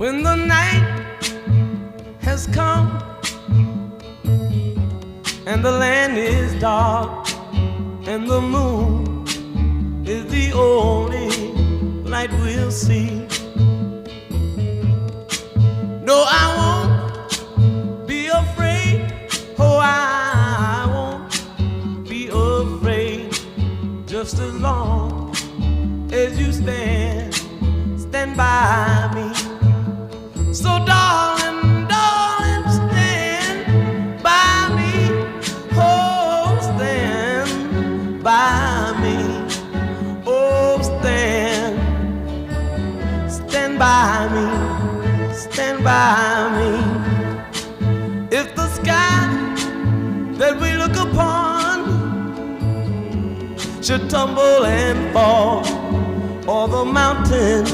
When the night has come and the land is dark and the moon is the only light we'll see. No, I won't be afraid. Oh, I won't be afraid. Just as long as you stand by me. So darling, darling, stand by me. Oh, stand by me. Oh, stand by me. Stand by me. If the sky that we look upon should tumble and fall, or the mountain